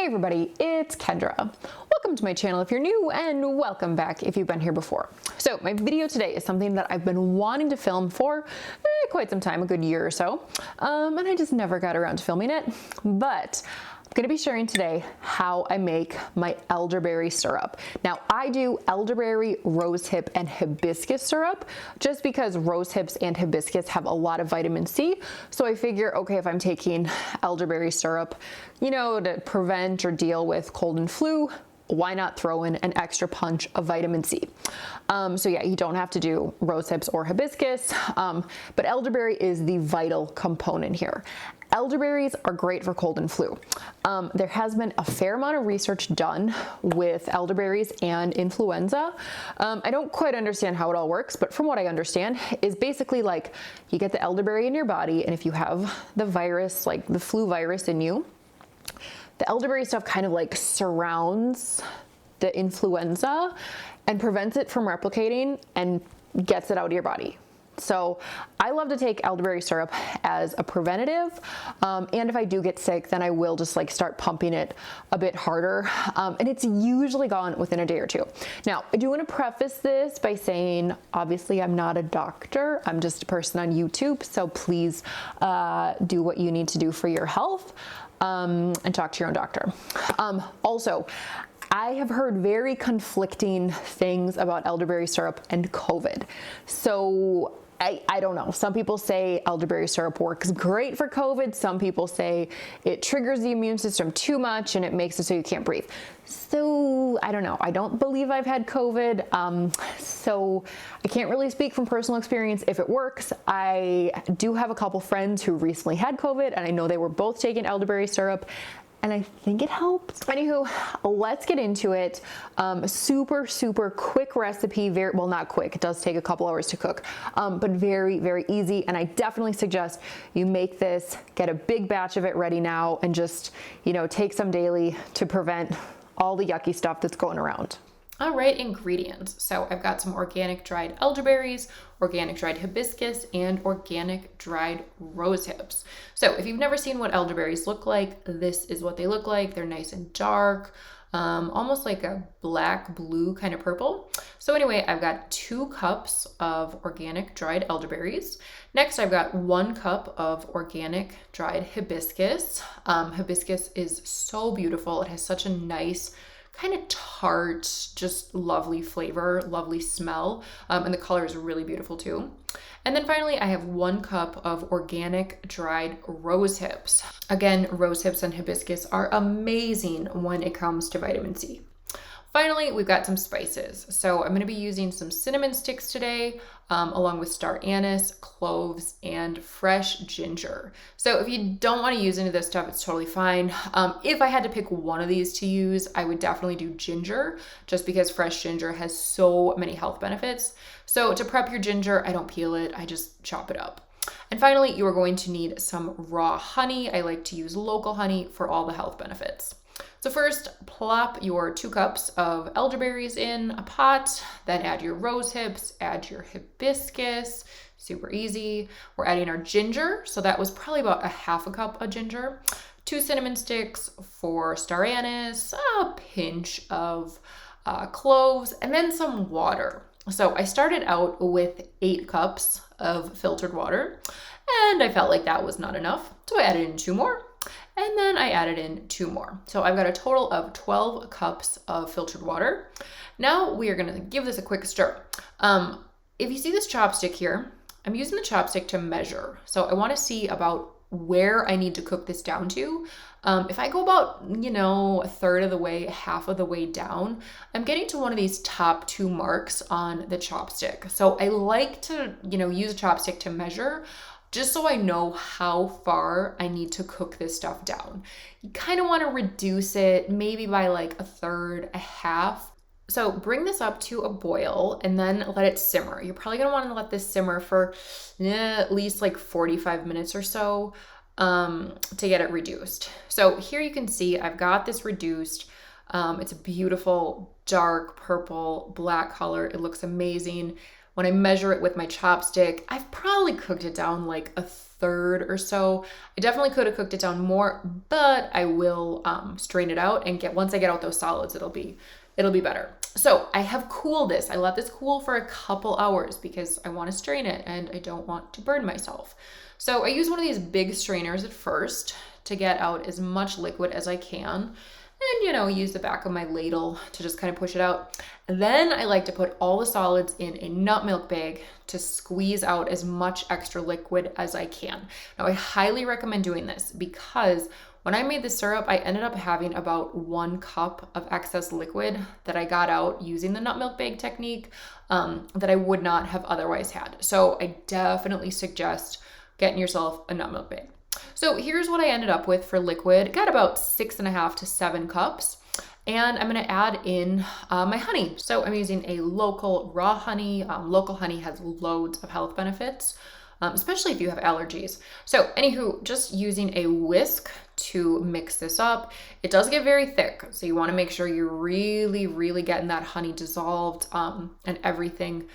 Hey everybody, it's Kendra. Welcome to my channel if you're new, and welcome back if you've been here before. So my video today is something that I've been wanting to film for quite some time, a good year or so, and I just never got around to filming it. But I'm going to be sharing today how I make my elderberry syrup. Now I do elderberry, rosehip, and hibiscus syrup just because rosehips and hibiscus have a lot of vitamin C. So I figure, okay, if I'm taking elderberry syrup, you know, to prevent or deal with cold and flu, why not throw in an extra punch of vitamin C? So yeah, you don't have to do rosehips or hibiscus, but elderberry is the vital component here. Elderberries are great for cold and flu. There has been a fair amount of research done with elderberries and influenza. I don't quite understand how it all works, but from what I understand is basically like you get the elderberry in your body, and if you have the virus, like the flu virus in you, the elderberry stuff kind of like surrounds the influenza and prevents it from replicating and gets it out of your body. So I love to take elderberry syrup as a preventative, and if I do get sick, then I will just like start pumping it a bit harder, and it's usually gone within a day or two. Now, I do want to preface this by saying, obviously I'm not a doctor, I'm just a person on YouTube, so please do what you need to do for your health, and talk to your own doctor. Also, I have heard very conflicting things about elderberry syrup and COVID. So I don't know. Some people say elderberry syrup works great for COVID. Some people say it triggers the immune system too much and it makes it so you can't breathe. So I don't know. I don't believe I've had COVID. So I can't really speak from personal experience if it works. I do have a couple friends who recently had COVID, and I know they were both taking elderberry syrup, and I think it helps. Anywho, let's get into it. Super quick recipe. Well, not quick. It does take a couple hours to cook, but very easy. And I definitely suggest you make this, get a big batch of it ready now, and just, you know, take some daily to prevent all the yucky stuff that's going around. All right, ingredients. So I've got some organic dried elderberries, organic dried hibiscus, and organic dried rose hips. So if you've never seen what elderberries look like, this is what they look like. They're nice and dark, almost like a black blue kind of purple. So anyway, I've got 2 cups of organic dried elderberries. Next, I've got 1 cup of organic dried hibiscus. Hibiscus is so beautiful. It has such a nice kind of tart, just lovely flavor, lovely smell, and the color is really beautiful too. And then finally, I have 1 cup of organic dried rose hips. Again, rose hips and hibiscus are amazing when it comes to vitamin C. Finally, we've got some spices. So I'm going to be using some cinnamon sticks today, along with star anise, cloves, and fresh ginger. So if you don't want to use any of this stuff, it's totally fine. If I had to pick one of these to use, I would definitely do ginger, just because fresh ginger has so many health benefits. So to prep your ginger, I don't peel it, I just chop it up. And finally, you are going to need some raw honey. I like to use local honey for all the health benefits. So first, plop your 2 cups of elderberries in a pot, then add your rose hips, add your hibiscus, super easy. We're adding our ginger, so that was probably about a 1/2 cup of ginger, 2 cinnamon sticks, 4 star anise, a pinch of cloves, and then some water. So I started out with 8 cups of filtered water, and I felt like that was not enough, so I added in 2 more. And then I added in 2 more. So I've got a total of 12 cups of filtered water. Now we are gonna give this a quick stir. If you see this chopstick here, I'm using the chopstick to measure. So I wanna see about where I need to cook this down to. If I go about, you know, 1/3 of the way, 1/2 of the way down, I'm getting to one of these top 2 marks on the chopstick. So I like to, you know, use a chopstick to measure, just so I know how far I need to cook this stuff down. You kind of want to reduce it maybe by like 1/3, 1/2. So bring this up to a boil and then let it simmer. You're probably going to want to let this simmer for at least like 45 minutes or so to get it reduced. So here you can see I've got this reduced. It's a beautiful dark purple black color. It looks amazing. when I measure it with my chopstick, I've probably cooked it down like a third or so. I definitely could have cooked it down more, but I will strain it out and once I get out those solids, it'll be better. So I have cooled this. I let this cool for a couple hours because I want to strain it and I don't want to burn myself. So I use one of these big strainers at first to get out as much liquid as I can. And, use the back of my ladle to just kind of push it out. Then I like to put all the solids in a nut milk bag to squeeze out as much extra liquid as I can. Now, I highly recommend doing this because when I made the syrup, I ended up having about 1 cup of excess liquid that I got out using the nut milk bag technique that I would not have otherwise had. So I definitely suggest getting yourself a nut milk bag. So here's what I ended up with for liquid. Got about 6.5 to 7 cups. And I'm gonna add in my honey. So I'm using a local raw honey. Local honey has loads of health benefits, especially if you have allergies. So anywho, just using a whisk to mix this up. It does get very thick, so you wanna make sure you're really, really getting that honey dissolved and everything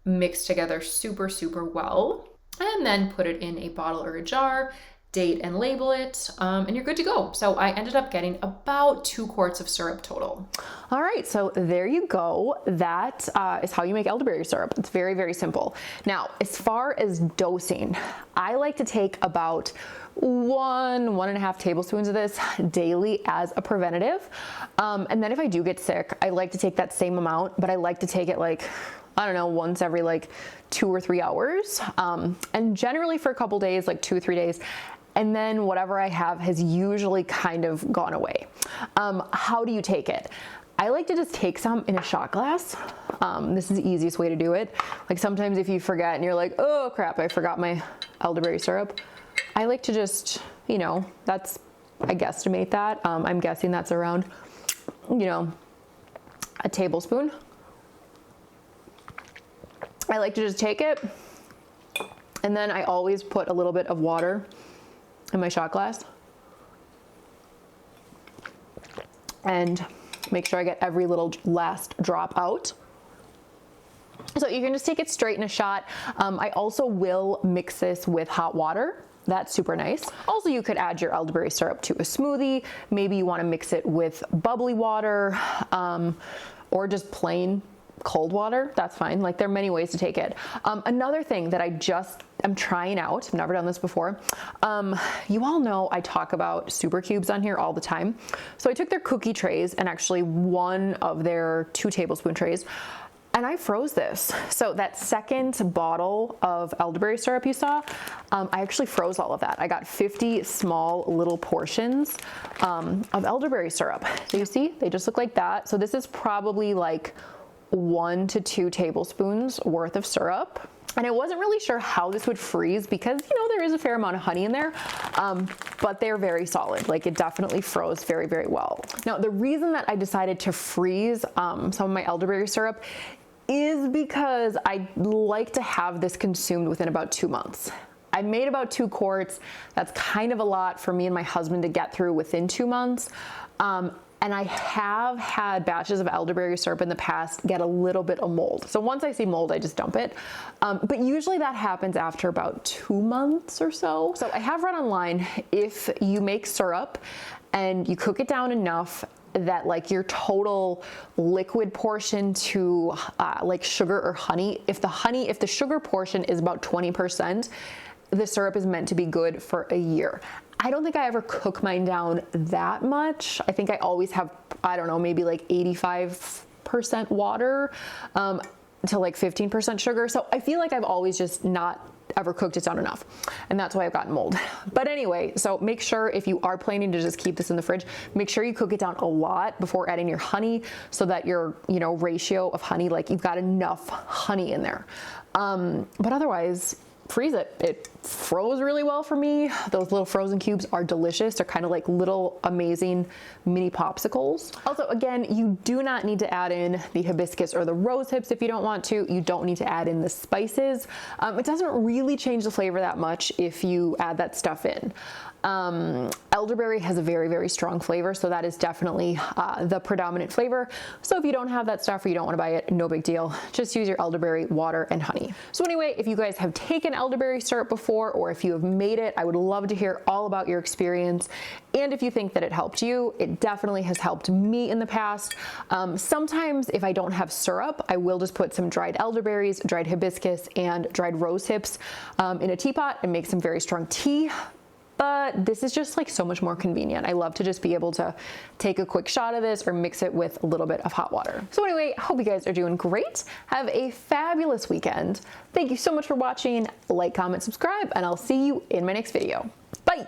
mixed together super, super well. And then put it in a bottle or a jar, date and label it, and you're good to go. So I ended up getting about 2 quarts of syrup total. All right, so there you go. That is how you make elderberry syrup. It's very, very simple. Now, as far as dosing, I like to take about 1.5 tablespoons of this daily as a preventative. And then if I do get sick, I like to take that same amount, but I like to take it once every 2 or 3 hours. And generally for a couple days, 2 or 3 days. And then whatever I have has usually kind of gone away. How do you take it? I like to just take some in a shot glass. This is the easiest way to do it. Sometimes if you forget and you're like, oh crap, I forgot my elderberry syrup. I like to just, I guesstimate that. I'm guessing that's around, a tablespoon. I like to just take it, and then I always put a little bit of water in my shot glass and make sure I get every little last drop out. So you can just take it straight in a shot. I also will mix this with hot water. That's super nice. Also, you could add your elderberry syrup to a smoothie. Maybe you want to mix it with bubbly water or just plain cold water. That's fine. There are many ways to take it. Another thing that I'm trying out, I've never done this before. You all know I talk about super cubes on here all the time. So I took their cookie trays and actually one of their 2 tablespoon trays, and I froze this. So that second bottle of elderberry syrup you saw, I actually froze all of that. I got 50 small little portions of elderberry syrup. So you see, they just look like that. So this is probably 1 to 2 tablespoons worth of syrup. And I wasn't really sure how this would freeze because, there is a fair amount of honey in there, but they're very solid. It definitely froze very, very well. Now, the reason that I decided to freeze some of my elderberry syrup is because I like to have this consumed within about 2 months. I made about 2 quarts. That's kind of a lot for me and my husband to get through within 2 months. And I have had batches of elderberry syrup in the past get a little bit of mold. So once I see mold, I just dump it. But usually that happens after about 2 months or so. So I have read online, if you make syrup and you cook it down enough that your total liquid portion to sugar or honey, if the sugar portion is about 20%, the syrup is meant to be good for a year. I don't think I ever cook mine down that much. I think I always have, maybe 85% water to 15% sugar. So I feel like I've always just not ever cooked it down enough. And that's why I've gotten mold. But anyway, so make sure if you are planning to just keep this in the fridge, make sure you cook it down a lot before adding your honey so that your, ratio of honey, you've got enough honey in there. But otherwise, freeze it. It froze really well for me. Those little frozen cubes are delicious. They're kind of little amazing mini popsicles. Also, again, you do not need to add in the hibiscus or the rose hips if you don't want to. You don't need to add in the spices. It doesn't really change the flavor that much if you add that stuff in. Elderberry has a very, very strong flavor, so that is definitely the predominant flavor. So if you don't have that stuff or you don't want to buy it, no big deal. Just use your elderberry, water, and honey. So anyway, if you guys have taken elderberry syrup before, or if you have made it, I would love to hear all about your experience. And if you think that it helped you, it definitely has helped me in the past. Sometimes if I don't have syrup, I will just put some dried elderberries, dried hibiscus, and dried rose hips in a teapot and make some very strong tea. But this is just like so much more convenient. I love to just be able to take a quick shot of this or mix it with a little bit of hot water. So anyway, I hope you guys are doing great. Have a fabulous weekend. Thank you so much for watching. Like, comment, subscribe, and I'll see you in my next video. Bye.